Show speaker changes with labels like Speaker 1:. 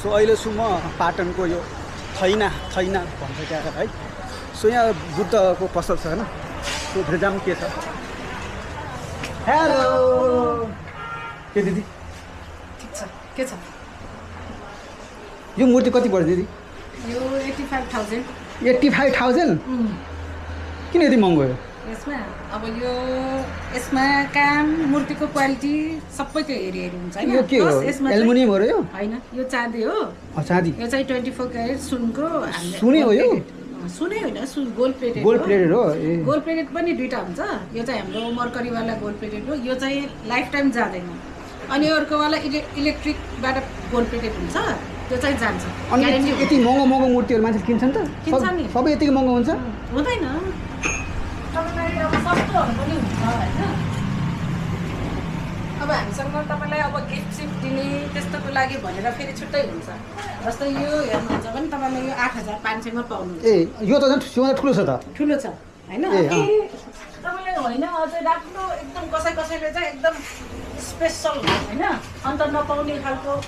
Speaker 1: So अहिले छु म पाटनको यो थैना भन्छ क्या है। सो यहाँ बुद्धको पसल छ होइन। सो धेरै जाम के छ। हेलो के दिदी
Speaker 2: ठिक छ के छ
Speaker 1: यो मूर्ति कति पर्छ दिदी?
Speaker 2: यो 85,000
Speaker 1: 85,000 किन यति महँगो हो?
Speaker 2: यसमा अब यसमा काम मूर्तिको क्वालिटी सबै त्यो हेरी हुन्छ हैन।
Speaker 1: यो के हो? एल्युमिनियम हो र यो?
Speaker 2: हैन यो चाँदी हो।
Speaker 1: चाँदी
Speaker 2: यो चाहिँ 24 क्यारेट सुनको
Speaker 1: सुनै हो यो?
Speaker 2: सुनै होइन गोल्ड प्लेटेड
Speaker 1: गोल्ड प्लेटेड हो।
Speaker 2: गोल्ड प्लेटेड पनि दुईटा हुन्छ। यो चाहिँ हाम्रो मर्करीवाला गोल्ड प्लेटेड हो। यो चाहिँ लाइफ टाइम जाँदैन। अनि अर्कोवाला इलेक्ट्रिकबाट गोल्ड प्लेटेड हुन्छ। त्यो चाहिँ जान्छ।
Speaker 1: अनि यति महँगो मूर्तिहरू मान्छे किन्छन् त? सबै यति महँगो हुन्छ?
Speaker 2: हुँदैन। तपाईलाई अब सस्तोहरू पनि हुन्छ हैन। अब हामीसँग तपाईलाई अब गिफ्ट दिने त्यस्तोको लागि भनेर फेरि छुट्टै हुन्छ। जस्तै यो हेर्नुहुन्छ भने तपाईले यो 8,500 मा पाउनुहुन्छ।
Speaker 1: ए यो त झन् ठुलो छ त।
Speaker 2: ठुलो छ हैन। तपाईले होइन अझै राम्रो एकदम कसैले चाहिँ एकदम स्पेशल हैन अन्त नपाउने खालको